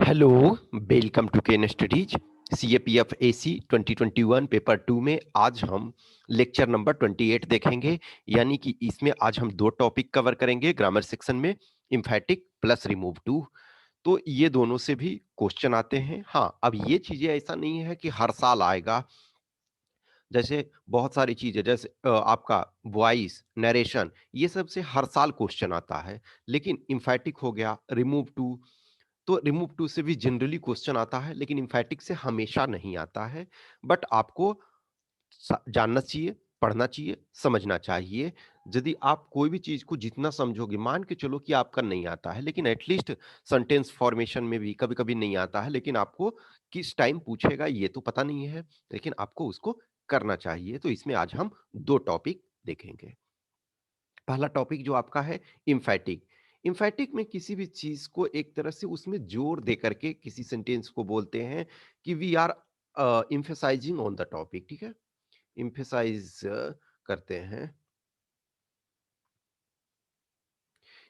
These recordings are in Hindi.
Hello, welcome to Ken studies CAPF AC 2021 paper 2 में आज हम लेक्चर नंबर 28 देखेंगे। यानी कि इसमें आज हम दो टॉपिक कवर करेंगे ग्रामर सेक्शन में, एम्फैटिक प्लस रिमूव टू। तो ये दोनों से भी क्वेश्चन आते हैं। हाँ, अब ये चीजें ऐसा नहीं है कि हर साल आएगा। जैसे बहुत सारी चीजें, जैसे आपका वॉइस नरेशन, ये सब से हर साल क्वेश्चन आता है। लेकिन एम्फैटिक हो गया, रिमूव टू, तो रिमूव टू से भी जनरली क्वेश्चन आता है, लेकिन एम्फैटिक से हमेशा नहीं आता है। बट आपको जानना चाहिए, पढ़ना चाहिए, समझना चाहिए। यदि आप कोई भी चीज को जितना समझोगे, मान के चलो कि आपका नहीं आता है, लेकिन एटलीस्ट सेंटेंस फॉर्मेशन में भी कभी कभी नहीं आता है, लेकिन आपको किस टाइम पूछेगा ये तो पता नहीं है, लेकिन आपको उसको करना चाहिए। तो इसमें आज हम दो टॉपिक देखेंगे। पहला टॉपिक जो आपका है, इम्फैटिक। इम्फैटिक में किसी भी चीज को एक तरह से उसमें जोर दे करके किसी सेंटेंस को बोलते हैं कि we are emphasizing on the topic. ठीक है, इम्फेसाइज करते हैं,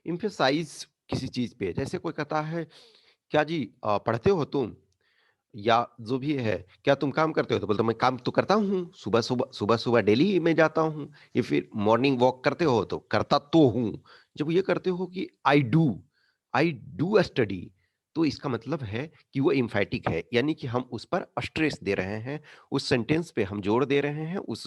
इम्फेसाइज किसी चीज पे। जैसे कोई कहता है, क्या जी पढ़ते हो तुम, या जो भी है, क्या तुम काम करते हो, तो बोलते मैं काम तो करता हूँ, सुबह सुबह सुबह सुबह डेली मैं जाता हूँ। या फिर मॉर्निंग वॉक करते हो, तो करता तो हूँ। जब ये करते हो कि आई डू स्टडी, तो इसका मतलब है कि वो इम्फैटिक है, यानी कि हम उस पर स्ट्रेस दे रहे हैं, उस सेंटेंस पे हम जोर दे रहे हैं, उस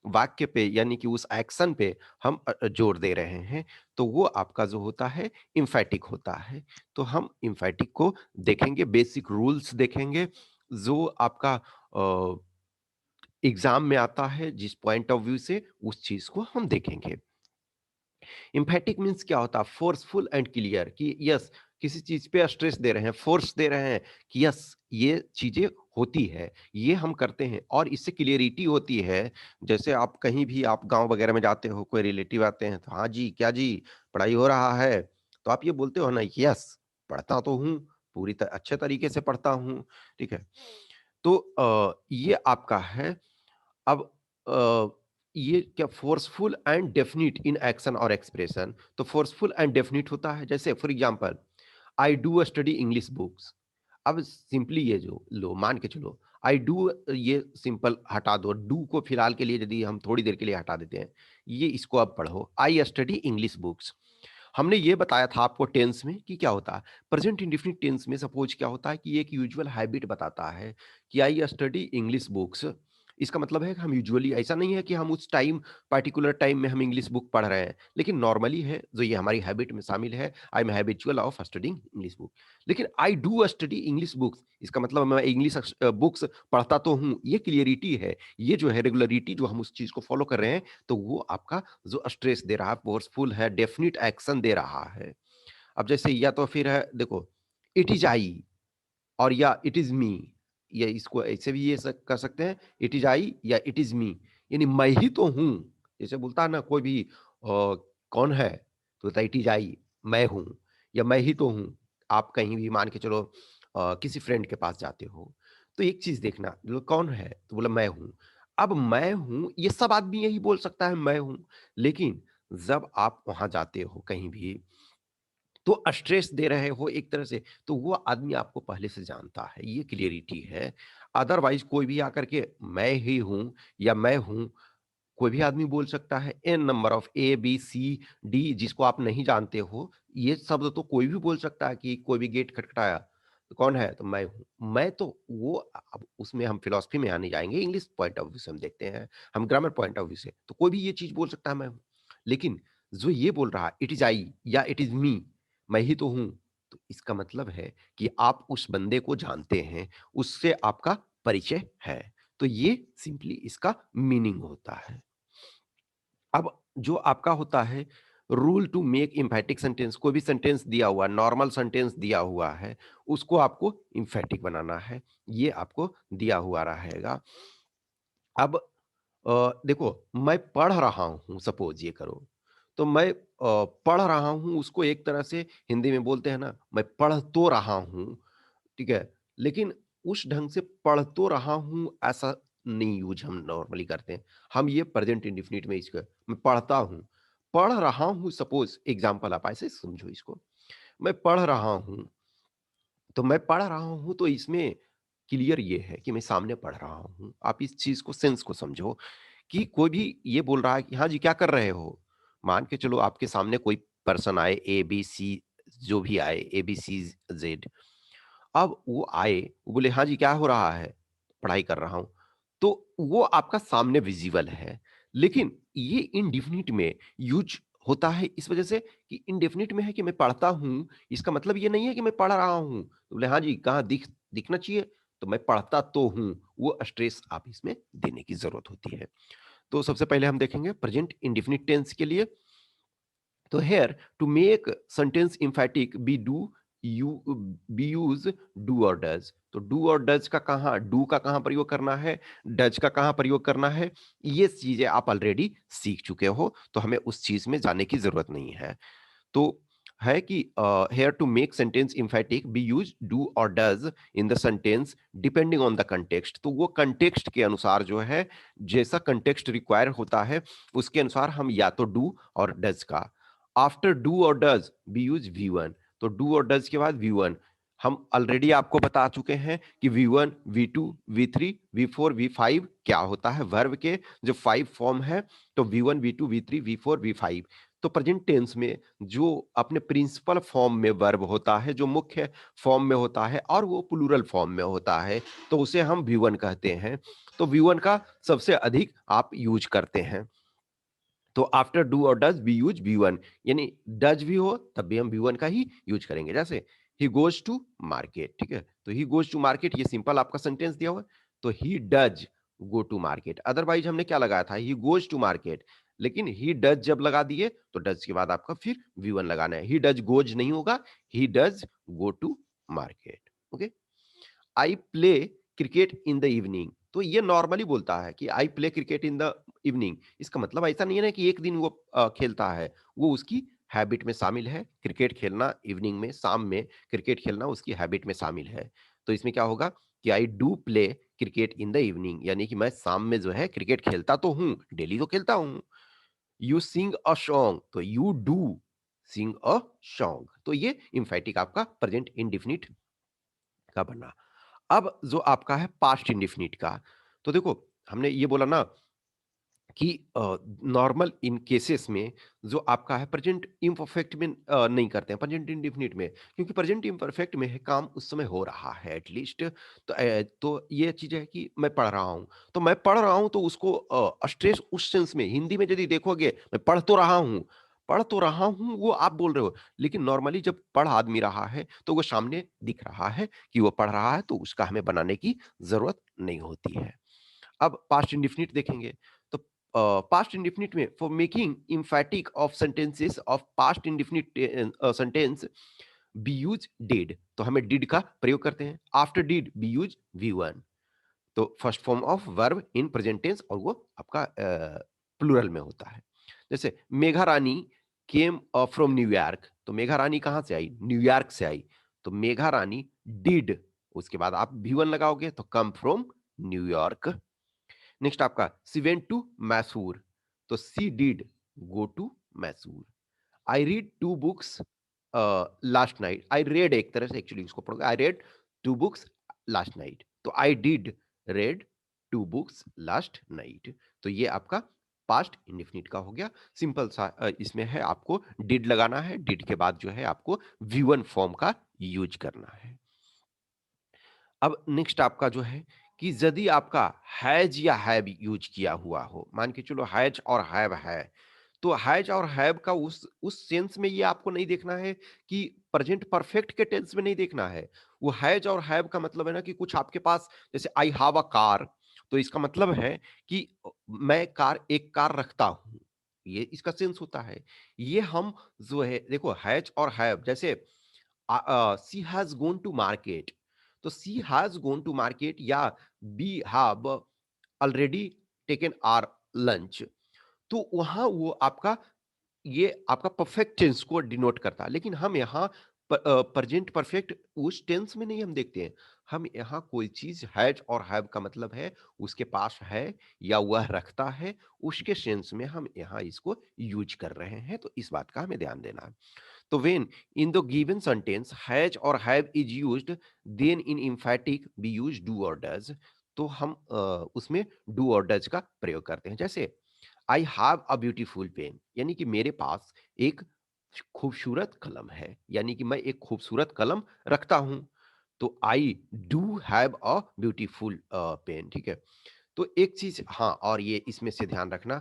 वाक्य पे यानी कि उस एक्शन पे हम जोर दे रहे हैं। तो वो आपका जो होता है, इम्फैटिक होता है। तो हम इम्फैटिक को देखेंगे, बेसिक रूल्स देखेंगे, जो आपका एग्जाम में आता है, जिस पॉइंट ऑफ व्यू से उस चीज को हम देखेंगे। इम्फैटिक मीन्स क्या होता है, फोर्सफुल एंड क्लियर, कि यस, किसी चीज पे स्ट्रेस दे रहे हैं, फोर्स दे रहे हैं कि यस, ये चीजें होती है, ये हम करते हैं, और इससे क्लियरिटी होती है। जैसे आप कहीं भी, आप गांव वगैरह में जाते हो, कोई रिलेटिव आते हैं, तो हाँ जी, क्या जी, पढ़ाई हो रहा है, तो आप ये बोलते हो ना, यस, पढ़ता तो हूँ, अच्छे तरीके से पढ़ता हूँ। ठीक है, तो ये आपका है। अब ये क्या, forceful and definite in action और एक्सप्रेशन। तो फोर्सफुल एंड डेफिनिट होता है, जैसे for example, I do study English books. अब सिंपली ये जो लो, मान के चलो, आई डू, ये सिंपल हटा दो, डू को फिलहाल के लिए यदि हम थोड़ी देर के लिए हटा देते हैं, ये इसको अब पढ़ो, आई स्टडी इंग्लिश बुक्स। हमने ये बताया था आपको टेंस में कि क्या होता है। प्रेजेंट इंडेफिनिट टेंस में सपोज क्या होता है कि ये एक यूजुअल हैबिट बताता है कि आई स्टडी इंग्लिश बुक्स। इसका मतलब है कि हम यूजुअली, ऐसा नहीं है कि हम उस टाइम, पर्टिकुलर टाइम में हम इंग्लिश बुक पढ़ रहे हैं, लेकिन नॉर्मली है, जो ये हमारी हैबिट में शामिल है, I am habitual of studying English book. लेकिन I do study English books, इसका मतलब मैं इंग्लिश बुक्स पढ़ता तो हूँ, ये क्लियरिटी है, ये जो है रेगुलरिटी, जो हम उस चीज को फॉलो कर रहे हैं, तो वो आपका जो स्ट्रेस दे रहा है, फोर्सफुल है, डेफिनिट एक्शन दे रहा है। अब जैसे, या तो फिर है, देखो, इट इज आई, और या इट इज मी, या इसको ऐसे भी कर सकते हैं, इट इज आई या इट इज मी, यानी मैं ही तो हूं। जैसे बोलता है ना कोई भी, कौन है, तो बोलता है इट इज आई, मैं हूं, या मैं ही तो हूं। आप कहीं भी मान के चलो, किसी फ्रेंड के पास जाते हो, तो एक चीज देखना, जो कौन है, तो बोला मैं हूं। अब मैं हूं, ये सब आदमी यही बोल सकता है मैं हूं, लेकिन जब आप वहां जाते हो कहीं भी, तो स्ट्रेस दे रहे हो एक तरह से, तो वो आदमी आपको पहले से जानता है, ये क्लियरिटी है। अदरवाइज कोई भी आकर के मैं ही हूं या मैं हूं, कोई भी आदमी बोल सकता है, N number of A B C D, जिसको आप नहीं जानते हो, ये शब्द तो कोई भी बोल सकता है। कि कोई भी गेट खटखटाया, तो कौन है, तो मैं हूं। मैं तो वो, अब उसमें हम फिलोसफी में आने जाएंगे, इंग्लिश पॉइंट ऑफ व्यू से हम देखते हैं, हम ग्रामर पॉइंट ऑफ व्यू से, तो कोई भी ये चीज बोल सकता है मैं हूं। लेकिन जो ये बोल रहा है इट इज आई या इट इज मी, मैं ही तो हूं, तो इसका मतलब है कि आप उस बंदे को जानते हैं, उससे आपका परिचय है। तो ये सिंपली इसका मीनिंग होता है। अब जो आपका होता है, rule to make emphatic sentence, कोई भी सेंटेंस दिया हुआ, नॉर्मल सेंटेंस दिया हुआ है, उसको आपको इम्फैटिक बनाना है, ये आपको दिया हुआ रहेगा। अब देखो, मैं पढ़ रहा हूँ, सपोज ये करो, तो मैं पढ़ रहा हूँ, उसको एक तरह से हिंदी में बोलते हैं ना, मैं पढ़ तो रहा हूँ। ठीक है, लेकिन उस ढंग से पढ़ तो रहा हूँ ऐसा नहीं यूज हम नॉर्मली करते हैं। हम ये प्रेजेंट इंडेफिनिट में इसका, मैं पढ़ता हूँ, पढ़ रहा हूँ, सपोज एग्जांपल आप ऐसे समझो इसको, मैं पढ़ रहा हूँ, तो मैं पढ़ रहा हूँ तो इसमें क्लियर ये है कि मैं सामने पढ़ रहा हूँ। आप इस चीज़ को सेंस को समझो कि कोई भी ये बोल रहा है कि हाँ जी, क्या कर रहे हो? मान के चलो आपके सामने कोई पर्सन आए ए, बी, सी जो भी आए ए, बी, सी, ज़ेड। अब वो आए, वो बोले हाँ जी, क्या हो रहा है? पढ़ाई कर रहा हूँ। तो वो आपका सामने विज़िबल है। लेकिन ये इंडेफ़िनिट में यूज़ होता है इस वज़ह से कि इंडेफ़िनिट में है कि मैं पढ़ता हूँ, इसका मतलब ये नहीं है कि मैं पढ़ रहा हूँ। तो बोले हाँ जी, कहाँ दिखना चाहिए? तो मैं पढ़ता तो हूँ, वो स्ट्रेस आप इसमें देने की ज़रूरत होती है। तो सबसे पहले हम देखेंगे प्रेज़ेंट इंडेफ़िनिट टेंस के लिए। तो here to make sentence emphatic you be use do or does। तो do और does का कहाँ do का कहाँ प्रयोग करना है, does का कहाँ प्रयोग करना है, ये चीजें आप ऑलरेडी सीख चुके हो, तो हमें उस चीज में जाने की जरूरत नहीं है। तो है कि here to make sentence emphatic be use do or does in the sentence depending on the context। तो वो context के अनुसार जो है, जैसा context require होता है उसके अनुसार हम या तो do और does का। आफ्टर डू और डज बी यूज V1। तो डू और डज के बाद V1। हम ऑलरेडी आपको बता चुके हैं कि V1 V2 V3 V4 V5 क्या होता है वर्ब के जो 5 फॉर्म है। तो V1 V2 V3 V4 V5। तो प्रेजेंट टेंस में जो अपने प्रिंसिपल फॉर्म में वर्ब होता है, जो मुख्य फॉर्म में होता है और वो प्लूरल फॉर्म में होता है, तो उसे हम V1 कहते हैं। तो V1 का सबसे अधिक आप यूज करते हैं। तो आफ्टर डू और डज वी यूज V1। यानी डज भी हो तब भी हम V1 का ही यूज करेंगे। जैसे ही गोज टू मार्केट, ठीक है, तो ही गोज टू मार्केट ये सिंपल आपका सेंटेंस दिया हुआ है। तो he does go to market, otherwise हमने क्या लगाया था ही गोज टू मार्केट, लेकिन ही डज जब लगा दिए तो डज के बाद आपका फिर V1 लगाना है। ही डज गोज नहीं होगा, he does go to market. Okay. I play cricket in the evening. तो ये नॉर्मली बोलता है कि I play cricket in the evening. इसका मतलब ऐसा नहीं है ना कि एक दिन वो खेलता है, वो उसकी हैबिट में शामिल है। क्रिकेट खेलना इवनिंग में, शाम में क्रिकेट खेलना उसकी हैबिट में शामिल है। तो इसमें क्या होगा कि I do play cricket in the evening, यानी कि मैं शाम में जो है क्रिकेट खेलता तो हूँ, डेली तो खेलता हूँ। यू सिंग अ सॉन्ग, तो you do sing a song. तो ये इम्फेटिक आपका प्रेजेंट इंडिफिनिट का बना। अब जो आपका है पास्ट इंडेफिनिट का, तो देखो हमने ये बोला ना कि नॉर्मल इन केसेस में जो आपका है प्रेजेंट इम्परफेक्ट में नहीं करते हैं, प्रेजेंट इंडेफिनिट में, क्योंकि प्रेजेंट इम्परफेक्ट में है काम उस समय हो रहा है एटलीस्ट। तो ये चीज है कि मैं पढ़ रहा हूँ, तो मैं पढ़ रहा हूँ तो उसको स्ट्रेस उस सेंस में हिंदी में यदि देखोगे, मैं पढ़ तो रहा हूँ वो आप बोल रहे हो, लेकिन नॉर्मली जब पढ़ आदमी रहा है तो वो सामने दिख रहा है कि वो पढ़ रहा है, तो उसका हमें बनाने की जरूरत नहीं होती है। अब पास्ट इंडेफिनिट देखेंगे। तो पास्ट इंडेफिनिट में for making emphatic of sentences of past indefinite sentence we use did. तो हमें डिड का प्रयोग करते हैं। After did we use V1। So first form of verb in present tense, और वो आपका प्लूरल में होता है। जैसे Megha Rani came from New York. तो मेघा रानी कहाँ से आई? न्यूयॉर्क से आई। तो मेघा रानी डिड, उसके बाद आप V1 लगाओगे तो कम फ्रॉम न्यूयॉर्क। नेक्स्ट आपका सी वेंट टू मैसूर। तो she did go to Mysore. I read two books last night. I read एक तरह से एक्चुअली उसको पढ़ोगे, I read two books last night. तो I did read two books last night. तो ये आपका पास्ट इंडेफिनिट का हो गया। सिंपल सा इसमें है आपको डिड लगाना है, डिड के बाद जो है आपको V1 फॉर्म का यूज करना है। अब नेक्स्ट आपका जो है कि यदि आपका हैज या हैव यूज किया हुआ हो, मान के चलो हैज और हैव है, तो हैज और हैव का उस सेंस में ये आपको नहीं देखना है कि प्रेजेंट परफेक्ट के टेंस में नहीं देखना है। वो हैज और हैव का मतलब है ना कि कुछ आपके पास, जैसे आई हैव अ कार, तो इसका मतलब है कि मैं एक कार रखता हूं, ये इसका सेंस होता है। ये हम जो है देखो हैज और हैव, जैसे she has gone to market. तो she has gone to market या we have already taken our lunch. तो वहां वो आपका, ये आपका परफेक्ट टेंस को डिनोट करता है। लेकिन हम यहाँ प्रेजेंट परफेक्ट उस टेंस में नहीं हम देखते हैं। हम यहाँ कोई चीज हैज और हैव का मतलब है उसके पास है या वह रखता है, उसके सेंस में हम यहाँ इसको यूज कर रहे हैं, तो इस बात का हमें ध्यान देना है। तो when in the given sentence has और have is used, then in emphatic we use do और डज। तो हम उसमें डू और डज का प्रयोग करते हैं। जैसे I have a beautiful pen, यानी कि मेरे पास एक खूबसूरत कलम है, यानी कि मैं एक खूबसूरत कलम रखता हूं। तो I do have a beautiful pen, ठीक है। तो एक चीज, हाँ, और ये इसमें से ध्यान रखना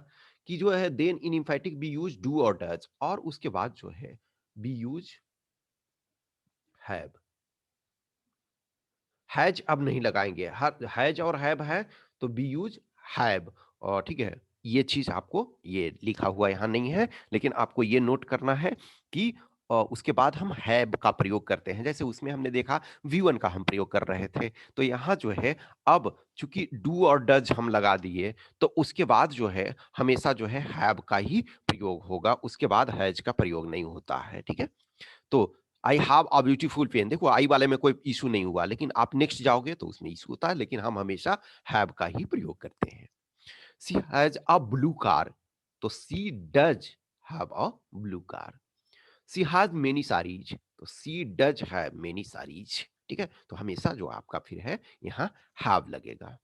कि जो है then in emphatic we use do और डज, और उसके बाद जो है बी यूज हैव। हैज अब नहीं लगाएंगे, हर हैज और हैव है तो बी यूज हैव। और ठीक है, ये चीज आपको, ये लिखा हुआ यहाँ नहीं है, लेकिन आपको ये नोट करना है कि उसके बाद हम हैव का प्रयोग करते हैं। जैसे उसमें हमने देखा V1 का हम प्रयोग कर रहे थे, तो यहाँ जो है अब चूंकि डू और डज हम लगा दिए, तो उसके बाद जो है हमेशा जो है हैव का ही प्रयोग होगा, उसके बाद हैज का प्रयोग नहीं होता है, ठीक है। तो I have a beautiful pen, देखो आई वाले में कोई इशू नहीं हुआ, लेकिन आप नेक्स्ट जाओगे तो उसमें इशू होता है, लेकिन हम हमेशा हैव का ही प्रयोग करते हैं। She has a blue car, तो she does have a blue car. She has many saris, तो she does have many saris, ठीक है। तो हमेशा जो आपका फिर है यहाँ हैव लगेगा।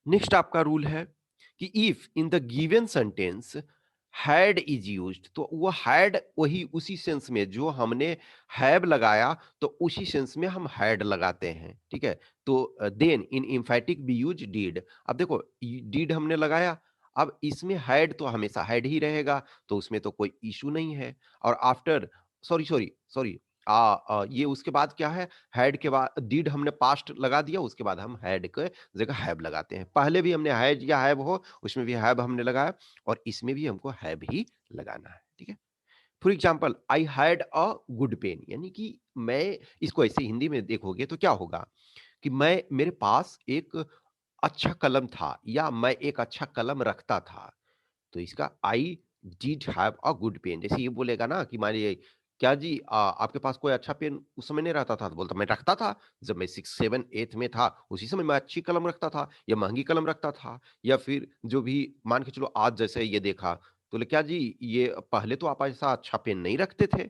नेक्स्ट आपका रूल है कि if in the given sentence had is used, तो वो हैड वही उसी सेंस में जो हमने हैव लगाया, तो उसी सेंस में हम हैड लगाते हैं, ठीक है। तो then in emphatic we use did. अब देखो डीड हमने लगाया, अब इसमें हैड तो हमेशा हैड ही रहेगा, तो उसमें तो कोई इशू नहीं है। और आफ्टर, सॉरी सॉरी सॉरी, ये उसके बाद क्या है, हैड के बाद डिड हमने पास्ट लगा दिया, उसके बाद हम हैड के जगह हैव लगाते हैं। पहले भी हमने हैज या हैव हो, उसमें भी हैव हमने लगाया, और इसमें भी हमको हैव ही लगाना है, ठीक है। For example I had a good pen, यानी कि मैं, इसको ऐसे हिंदी में देखोगे तो क्या होगा कि मैं, मेरे पास एक अच्छा कलम था, या मैं एक अच्छा कलम रखता था। तो इसका I did have a good pen, जैसे ये बोलेगा ना कि मानिए क्या जी, आपके पास कोई अच्छा पेन उस समय नहीं रहता था, तो बोलता मैं रखता था, जब मैं 6 7 8 में था, उसी समय मैं अच्छी कलम रखता था या महंगी कलम रखता था। या फिर जो भी, मान के चलो आज जैसे ये देखा, तो बोले क्या जी, ये पहले तो आप ऐसा अच्छा पेन नहीं रखते थे।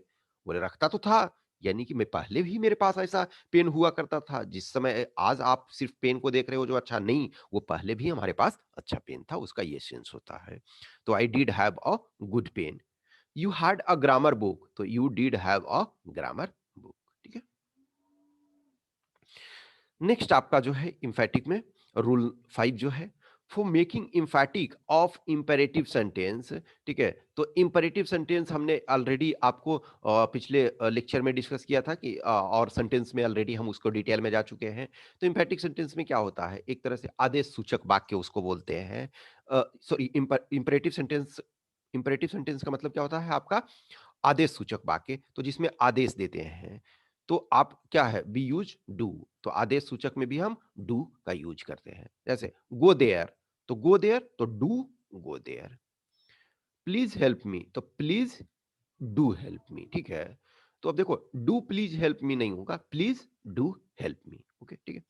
बोले रखता तो था, यानी कि मैं पहले भी मेरे पास ऐसा पेन हुआ करता था, जिस समय आज आप सिर्फ पेन को देख रहे हो जो अच्छा नहीं, वो पहले भी हमारे पास अच्छा पेन था, उसका ये सेंस होता है। तो I did have a good pen. You had a grammar book, तो you did have a grammar book, ठीक है। नेक्स्ट आपका जो है इम्फेटिक में रूल 5 जो है, for making emphatic of imperative sentence, ठीक है। तो इंपेरेटिव सेंटेंस हमने ऑलरेडी आपको पिछले लेक्चर में डिस्कस किया था कि और सेंटेंस में ऑलरेडी हम उसको डिटेल में जा चुके हैं। तो इम्पेटिक सेंटेंस में क्या होता है, एक तरह से आदेश सूचक वाक्य उसको बोलते हैं। Sorry, imperative sentence, imperative sentence का मतलब क्या होता है आपका, आदेश सूचक वाक्य, तो जिसमें आदेश देते हैं। तो आप क्या है, वी यूज डू, तो आदेश सूचक में भी हम डू का यूज करते हैं। जैसे गो देयर, तो गो देयर तो do go there. Please help me, तो प्लीज डू हेल्प मी, ठीक है। तो अब देखो डू प्लीज हेल्प मी नहीं होगा, please do help me, okay, ठीक है।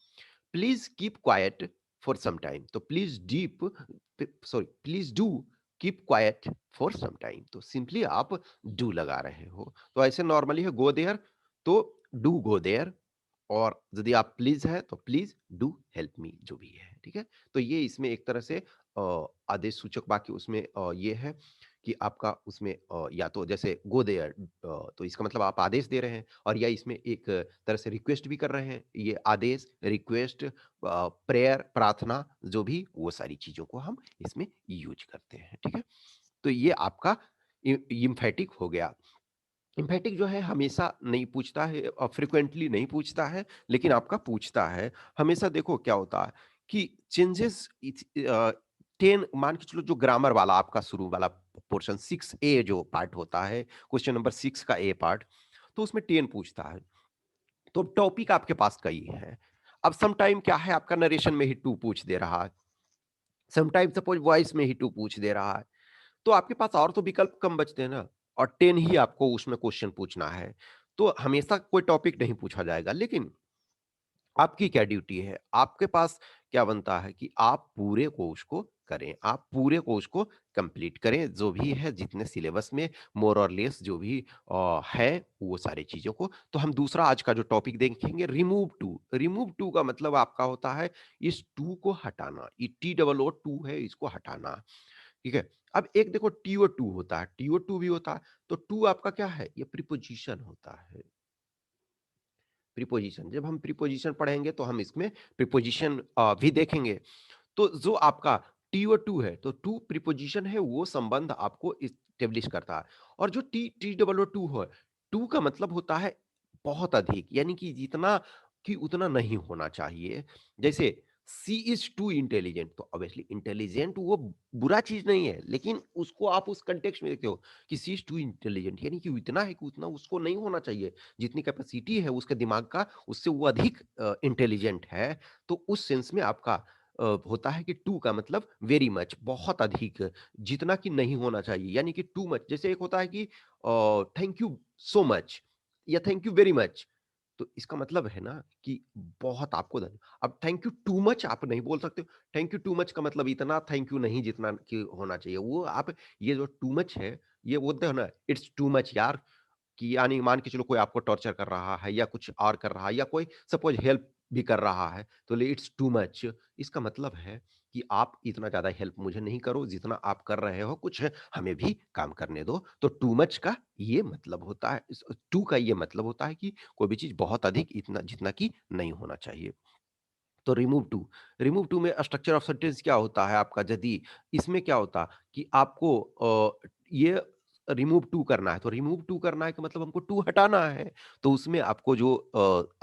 Please keep quiet for some time, तो please deep, sorry, please do keep quiet for some time, तो सिंपली आप डू लगा रहे हो। तो ऐसे नॉर्मली है गो देयर, तो डू गो देयर। और यदि आप प्लीज है तो प्लीज डू हेल्प मी, जो भी है, ठीक है। तो ये इसमें एक तरह से आदेश सूचक वाक्य उसमें ये है कि आपका उसमें या तो जैसे गो देयर, तो इसका मतलब आप आदेश दे रहे हैं, और या इसमें एक तरह से रिक्वेस्ट भी कर रहे हैं, ये आदेश, रिक्वेस्ट, प्रेयर, प्रार्थना, जो भी, वो सारी चीजों को हम इसमें यूज करते हैं, ठीक है। तो ये आपका इम्फेटिक हो गया। इम्फेटिक जो है हमेशा नहीं पूछता है, और फ्रिक्वेंटली नहीं पूछता है, लेकिन आपका पूछता है हमेशा। देखो क्या होता है कि चेंजेस 10, मान के चलो जो ग्रामर वाला आपका शुरू वाला पोर्शन 6A जो पार्ट होता है, क्वेश्चन नंबर 6 का ए पार्ट, तो उसमें 10 पूछता है। तो टॉपिक आपके पास कई है। अब सम टाइम क्या है, आपका नरेशन में ही 2 पूछ दे रहा है, सम टाइम सपोज वॉइस में ही 2 पूछ दे रहा है, तो आपके पास और तो विकल्प कम बचते हैं ना, और 10 ही आपको उसमें क्वेश्चन पूछना है। तो हमेशा कोई टॉपिक नहीं पूछा जाएगा, लेकिन आपकी क्या ड्यूटी है, आपके पास क्या बनता है कि आप पूरे को उसको करें, आप पूरे कोर्स को कंप्लीट करें, जो भी है जितने सिलेबस में मोर और लेस जो भी है वो सारी चीज़ों को। तो हम दूसरा आज का जो टॉपिक देखेंगे रिमूव टू। रिमूव टू का मतलब आपका होता है इस टू को हटाना, ये टी डबल ओ टू है इसको हटाना, ठीक है? अब एक देखो टीओ टू होता है, टीओ टू भी होता है, तो टू आपका क्या है? ये प्रीपोजिशन होता है। प्रीपोजिशन, जब हम प्रीपोजिशन पढ़ेंगे तो हम इसमें प्रीपोजिशन भी देखेंगे। तो जो आपका टीओ टू है, तो टू प्रीपोजिशन है वो संबंध आपको इस्टेब्लिश करता है। और जो T T double O too है, टू का मतलब होता है बहुत अधिक, यानी कि जितना कि उतना नहीं होना चाहिए। जैसे सी इज टू इंटेलिजेंट, तो ऑब्वियसली इंटेलिजेंट वो बुरा चीज नहीं है, लेकिन उसको आप उस कंटेक्स्ट में देखते हो कि सी इज टू इंटेलिजेंट, यानी कि इतना है कि उतना उसको नहीं होना चाहिए। जितनी कैपेसिटी है उसके दिमाग का, उससे वो अधिक इंटेलिजेंट है। तो उस सेंस में आपका होता है कि टू का मतलब वेरी मच, बहुत अधिक, जितना कि नहीं होना चाहिए, यानी कि टू मच। जैसे एक होता है कि थैंक यू सो मच या थैंक यू वेरी मच, तो इसका मतलब है ना कि बहुत आपको धन्य। अब थैंक यू टू मच आप नहीं बोल सकते हो। थैंक यू टू मच का मतलब इतना थैंक यू नहीं जितना कि होना चाहिए। वो आप ये जो टू मच है, ये बोलते हो ना इट्स टू मच यार, कि यानी मान के चलो कोई आपको टॉर्चर कर रहा है या कुछ और कर रहा है या कोई सपोज हेल्प भी कर रहा है, तो ले इट्स टू मच। इसका मतलब है कि आप इतना ज्यादा हेल्प मुझे नहीं करो, जितना आप कर रहे हो कुछ है, हमें भी काम करने दो। तो टू मच का ये मतलब होता है, टू का ये मतलब होता है कि कोई भी चीज बहुत अधिक, इतना जितना कि नहीं होना चाहिए। तो रिमूव टू में स्ट्रक्चर ऑफ सेंटेंस क्या होता है आपका, यदि इसमें क्या होता कि आपको ये रिमूव टू करना है, तो रिमूव टू करना है कि मतलब हमको टू हटाना है। तो उसमें आपको जो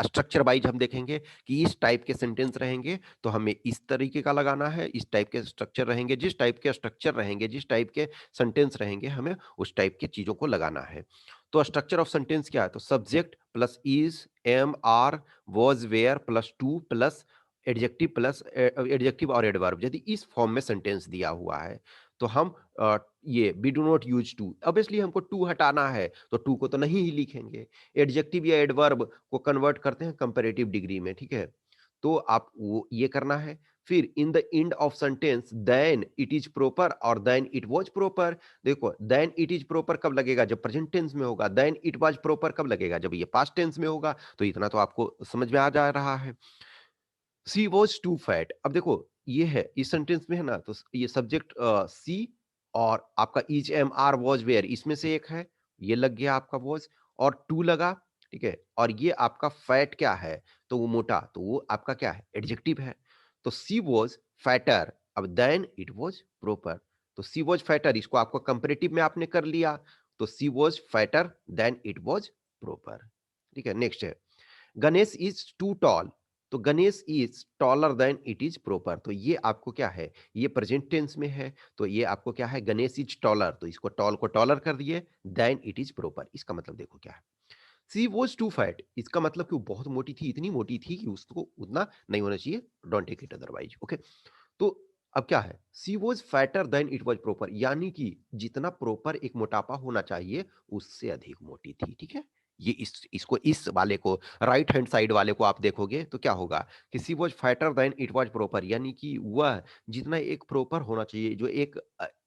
स्ट्रक्चर वाइज हम देखेंगे कि इस टाइप के सेंटेंस रहेंगे तो हमें इस तरीके का लगाना है, इस टाइप के स्ट्रक्चर रहेंगे, जिस टाइप के स्ट्रक्चर रहेंगे, जिस टाइप के सेंटेंस रहेंगे, हमें उस टाइप की चीजों को लगाना है। तो स्ट्रक्चर ऑफ सेंटेंस क्या है, तो subject plus is, am are, was, were plus to plus adjective plus adjective और एडवर्ब, यदि इस फॉर्म में सेंटेंस दिया हुआ है तो हम ये we do not use too, obviously हमको टू हटाना है तो टू को तो नहीं ही लिखेंगे। एडजेक्टिव या एडवर्ब को कन्वर्ट करते हैं कंपैरेटिव डिग्री में, ठीक है? तो आप वो ये करना है। फिर in the end of sentence then it is proper और देन इट वाज प्रॉपर। देखो देन इट इज प्रॉपर कब लगेगा, जब प्रेजेंट टेंस में होगा। देन इट वाज प्रॉपर कब लगेगा, जब ये पास्ट टेंस में होगा। तो इतना तो आपको समझ में आ जा रहा है। सी वॉज टू फैट, अब देखो ये है इस सेंटेंस में है ना, तो ये सब्जेक्ट सी और आपका is, am are, was, were, इसमें से एक है, ये लग गया आपका वॉज और टू लगा, ठीक है? और ये आपका फैट क्या है, तो वो मोटा, तो वो आपका क्या है, एडजेक्टिव है। तो सी वॉज फैटर, अब देन इट वॉज प्रॉपर। तो सी वॉज फैटर इसको आपको कंपेरेटिव में आपने कर लिया, तो she was fatter than it was proper, ठीक है? नेक्स्ट है गणेश इज टू टॉल, तो Ganesh is taller than it is proper, तो ये आपको क्या है, ये प्रेजेंट टेंस में है, तो ये आपको क्या है, गणेश इज टॉलर, तो इसको टॉल को टॉलर कर दिए, देन इट इज प्रॉपर। इसका मतलब देखो क्या है, सी वॉज टू फैट, इसका मतलब कि वो बहुत मोटी थी, इतनी मोटी थी कि उसको उतना नहीं होना चाहिए, don't take it otherwise, okay? तो अब क्या है, she was fatter than it was proper, यानी कि जितना प्रॉपर एक मोटापा होना चाहिए उससे अधिक मोटी थी, ठीक है? ये इसको इस वाले को राइट हैंड साइड वाले को आप देखोगे तो क्या होगा कि she was fatter than it was proper, यानी कि वह जितना एक प्रॉपर होना चाहिए, जो एक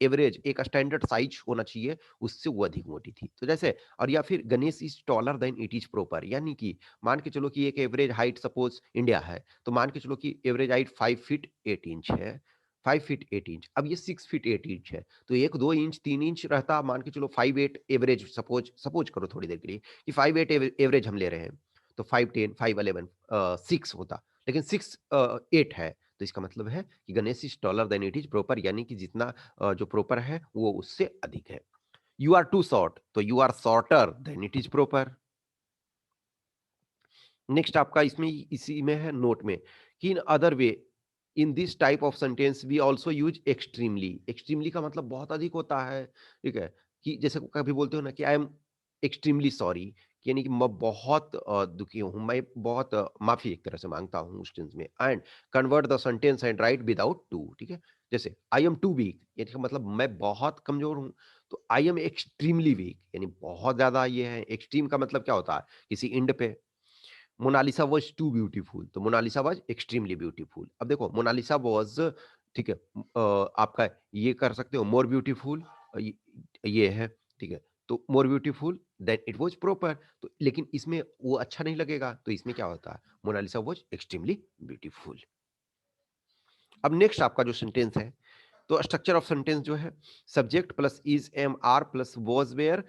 एवरेज एक स्टैंडर्ड साइज होना चाहिए, उससे वो अधिक मोटी थी। तो जैसे और या फिर Ganesh is taller than it is proper, यानी कि मान के चलो कि एक एवरेज हाइट सपोज इंडिया है, तो मान के चलो कि एवरेज हाइट 5 फीट 8 इंच है, 5 फीट 8 इंच, अब ये 6 फीट 8 इंच है, तो 1 2 इंच 3 इंच रहता, मान के चलो 5 8 एवरेज, सपोज सपोज करो थोड़ी देर के लिए कि 5 8 एवरेज हम ले रहे हैं, तो 5 10 5 11 6 होता, लेकिन 6 8 है, तो इसका मतलब है कि Ganesh is taller than it is proper, यानी कि जितना जो प्रॉपर है वो उससे अधिक है। यू आर टू शॉर्ट, तो you are shorter than it is proper. Next आपका इसमें इसी में है नोट में कि in other way in this type of sentence we also use extremely, extremely का मतलब बहुत अधिक होता है, ठीक है? कि जैसे कभी बोलते हो ना कि आई एम एक्सट्रीमली सॉरी, यानी कि मैं बहुत दुखी हूँ, मैं बहुत माफी एक तरह से मांगता हूँ उस टेंस में। And convert the sentence and write without too, ठीक है? जैसे आई एम टू वीक, यानी कि मतलब मैं बहुत कमजोर हूँ, तो आई एम एक्सट्रीमली वीक, यानी बहुत ज्यादा ये है। एक्सट्रीम का मतलब क्या होता है, किसी इंड पे। मोनालिसा वाज टू ब्यूटीफुल, तो मोनालिसा वाज एक्सट्रीमली ब्यूटीफुल। अब देखो मोनालिसा वाज ठीक है? आपका ये कर सकते हो मोर ब्यूटीफुल ये है, ठीक है? तो more beautiful then it was proper तो लेकिन इसमें वो अच्छा नहीं लगेगा, तो इसमें क्या होता है? Mona Lisa was extremely beautiful. अब नेक्स्ट आपका जो सेंटेंस है, तो स्ट्रक्चर ऑफ सेंटेंस जो है subject plus is am are plus was were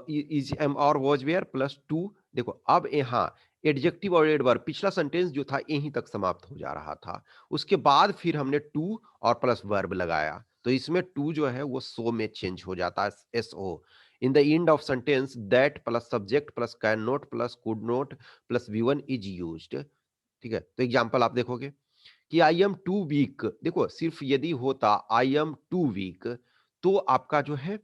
is am are was were plus too देखो अब यहाँ एडजेक्टिव और एडवर्ब पिछला सेंटेंस जो था यहीं तक समाप्त हो जा रहा था उसके बाद फिर हमने टू और प्लस वर्ब लगाया तो इसमें टू जो है वो सो में चेंज हो जाता है S O in the end of sentence that plus subject plus can not plus could not plus V one is used ठीक है तो एग्जाम्पल आप देखोगे कि आई एम टू वीक देखो सिर्फ यदि होता आई एम टू वीक तो आपका जो है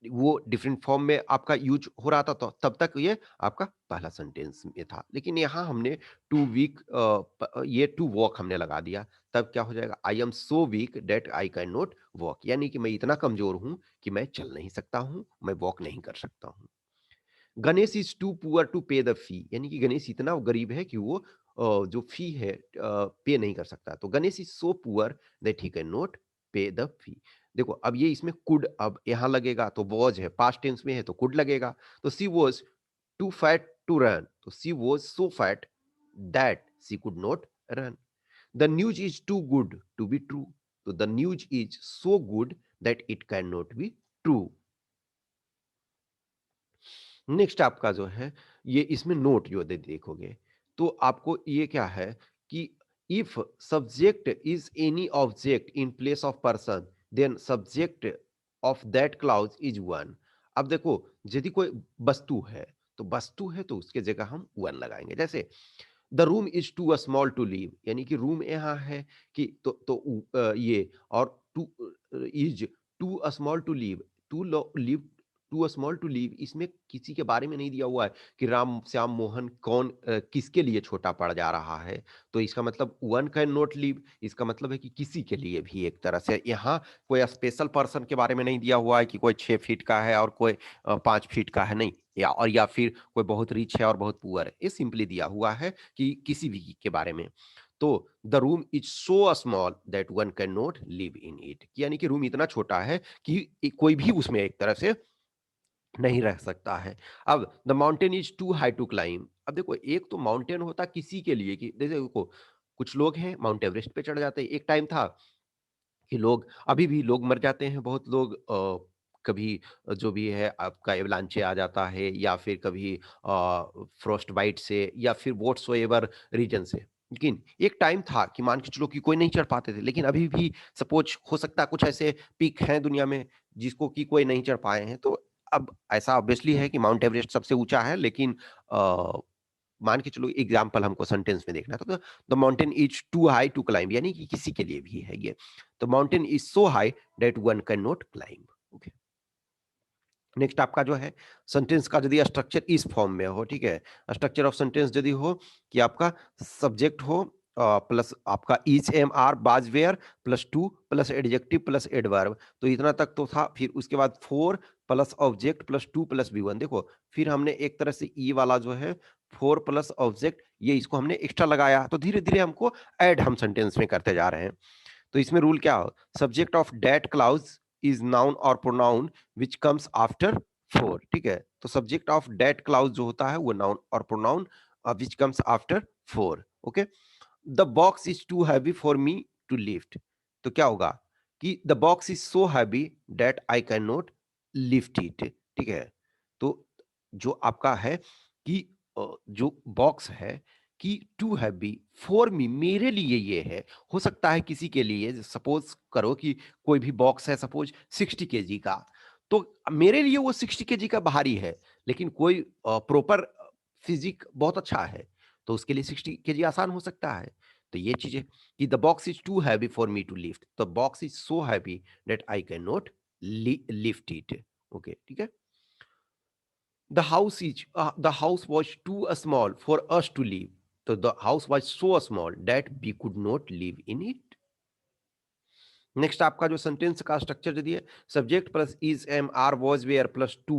वो डिफरेंट फॉर्म में आपका यूज हो रहा था तो तब तक ये आपका पहला सेंटेंस में था लेकिन यहाँ हमने टू वीक ये टू वॉक हमने लगा दिया तब क्या हो जाएगा I am so weak that I can not walk यानी कि मैं इतना कमजोर हूं कि मैं चल नहीं सकता हूं मैं वॉक नहीं कर सकता हूं Ganesh is too poor to pay the fee यानी कि गणेश इतना गरीब है कि वो जो फी है पे नहीं कर सकता तो Ganesh is so poor that he can not पे द फी देखो अब ये इसमें कुड अब यहां लगेगा तो वॉज है पास्ट टेंस में है तो कुड लगेगा तो she was too fat to run तो she was so fat that she could not run the news is too good to be true तो the news is so good that it can not be true next आपका जो है ये इसमें नोट जो देखोगे तो आपको ये क्या है कि if subject is any object in place of person then subject of that clause is one अब देखो यदि कोई वस्तु है तो वस्तु है तो उसके जगह हम वन लगाएंगे जैसे the room is too small to leave यानी कि रूम यहाँ है कि ये और too is too small to leave to leave too small to leave इसमें किसी के बारे में नहीं दिया हुआ है कि राम श्याम मोहन कौन किसके लिए छोटा पड़ जा रहा है तो इसका मतलब वन कैन नॉट लीव इसका मतलब है कि किसी के लिए भी एक तरह से यहाँ कोई स्पेशल पर्सन के बारे में नहीं दिया हुआ है कि कोई 6 फीट का है और कोई 5 फीट का है नहीं या फिर कोई बहुत रिच है और बहुत पुअर है ये सिंपली दिया हुआ है कि किसी भी के बारे में तो the room is so small that one can not live in it यानी कि रूम इतना छोटा है कि कोई भी उसमें एक तरह से नहीं रह सकता है अब the mountain is too high to climb अब देखो एक तो माउंटेन होता किसी के लिए कि जैसे देखो कुछ लोग हैं माउंट एवरेस्ट पे चढ़ जाते हैं एक टाइम था कि लोग अभी भी लोग मर जाते हैं बहुत लोग कभी जो भी है आपका एवलांचे आ जाता है या फिर कभी फ्रॉस्ट बाइट से या फिर व्हाट्सोएवर रीजन से लेकिन एक टाइम था कि मान के चलो कि कोई नहीं चढ़ पाते थे लेकिन अभी भी सपोज हो सकता है कुछ ऐसे पीक हैं दुनिया में जिसको कि कोई नहीं चढ़ पाए हैं तो अब ऐसा ऑब्वियसली है कि माउंट एवरेस्ट सबसे ऊंचा है लेकिन मान के चलो एग्जाम्पल हमको सेंटेंस में देखना था तो the mountain is too high to climb यानी कि किसी के लिए भी है ये the mountain is so high that one can not climb okay next आपका जो है सेंटेंस का यदि स्ट्रक्चर इस फॉर्म में हो ठीक है स्ट्रक्चर ऑफ सेंटेंस यदि हो कि आपका सब्जेक्ट हो प्लस आपका is am are was were plus to plus adjective plus adverb तो इतना तक तो था फिर उसके बाद for plus object plus to plus V one देखो फिर हमने एक तरह से ई वाला जो है फोर प्लस ऑब्जेक्ट ये इसको हमने एक्स्ट्रा लगाया तो धीरे धीरे हमको ऐड हम सेंटेंस में करते जा रहे हैं तो इसमें रूल क्या हो subject of that clause is noun और pronoun which comes after for ठीक है तो सब्जेक्ट ऑफ डेट क्लाउज जो होता है वो नाउन और pronoun which comes after for okay the box is too heavy for me to lift तो क्या होगा कि the box is so heavy that I can not lift it ठीक है तो जो आपका है कि जो बॉक्स है कि टू हैवी फॉर मी मेरे लिए ये है हो सकता है किसी के लिए सपोज करो कि कोई भी बॉक्स है सपोज 60 kg का तो मेरे लिए वो 60 kg का भारी है लेकिन कोई प्रॉपर फिजिक बहुत अच्छा है तो उसके लिए 60 kg आसान हो सकता है तो ये चीजें कि the box is too heavy for me to lift the box is so heavy that I can not lift it okay ठीक है the house was too small for us to live so the house was so small that we could not live in it next आपका जो सेंटेंस का स्ट्रक्चर यदि है subject plus is am are was were plus to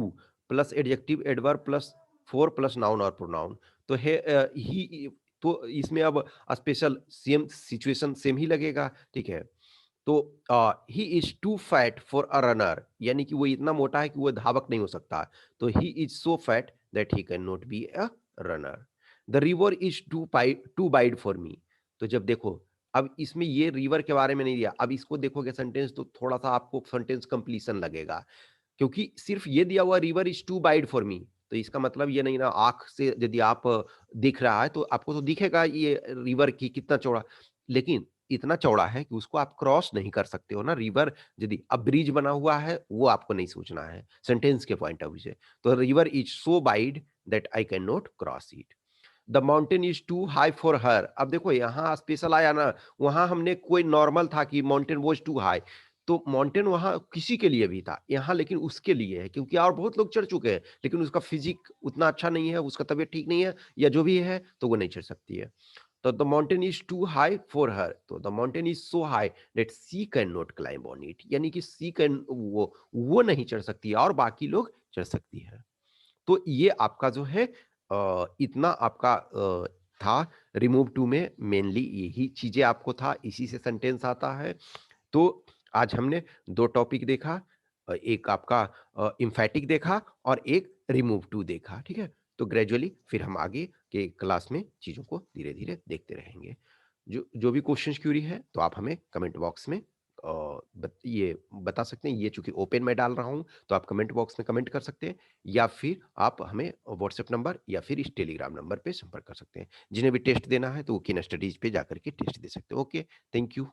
plus adjective adverb plus for plus noun और प्रोनाउन तो है ही तो इसमें अब स्पेशल सेम सिचुएशन सेम ही लगेगा ठीक है तो he is too fat for a runner, यानी कि वो इतना मोटा है कि वो धावक नहीं हो सकता। तो he is so fat that he can not be a runner. The river is too wide for me. तो जब देखो, अब इसमें ये रिवर के बारे में नहीं दिया, अब इसको देखोगे सेंटेंस तो थोड़ा सा आपको सेंटेंस कंप्लीशन लगेगा, क्योंकि सिर्फ ये दिया हुआ river is too wide for me, तो इसका मतलब ये नहीं ना, आंख से यदि आप दिख रहा है तो आपको तो दिखेगा ये रिवर की कितना चौड़ा, लेकिन इतना चौड़ा है कि उसको आप क्रॉस नहीं कर सकते हो ना रिवर। यदि अब ब्रिज बना हुआ है वो आपको नहीं सोचना है सेंटेंस के पॉइंट ऑफ व्यू से। तो river is so wide that I can not cross it. The mountain is too high for her. अब देखो यहाँ स्पेशल आया ना, वहां हमने कोई नॉर्मल था कि माउंटेन वॉज टू हाई, तो माउंटेन वहां किसी के लिए भी था, यहाँ लेकिन उसके लिए है, क्योंकि और बहुत लोग चढ़ चुके हैं लेकिन उसका फिजिक उतना अच्छा नहीं है, उसका तबीयत ठीक नहीं है या जो भी है, तो वो नहीं चढ़ सकती है। तो the mountain is too high for her, तो the mountain is so high that she can not climb on it, यानी कि सी कैन, वो नहीं चढ़ सकती है और बाकी लोग चढ़ सकती है। तो ये आपका जो है इतना आपका था। रिमूव टू में मेनली यही चीजें आपको था, इसी से सेंटेंस आता है। तो आज हमने दो टॉपिक देखा, एक आपका इम्फैटिक देखा और एक रिमूव टू देखा, ठीक है। तो ग्रेजुअली फिर हम आगे के क्लास में चीज़ों को धीरे धीरे देखते रहेंगे। जो जो भी क्वेश्चन क्यूरी है तो आप हमें कमेंट बॉक्स में ये बता सकते हैं। ये चूंकि ओपन में डाल रहा हूँ तो आप कमेंट बॉक्स में कमेंट कर सकते हैं, या फिर आप हमें व्हाट्सएप नंबर या फिर इस टेलीग्राम नंबर पे संपर्क कर सकते हैं। जिन्हें भी टेस्ट देना है तो वो किन स्टडीज पे जाकर के टेस्ट दे सकते हैं। Okay, thank you.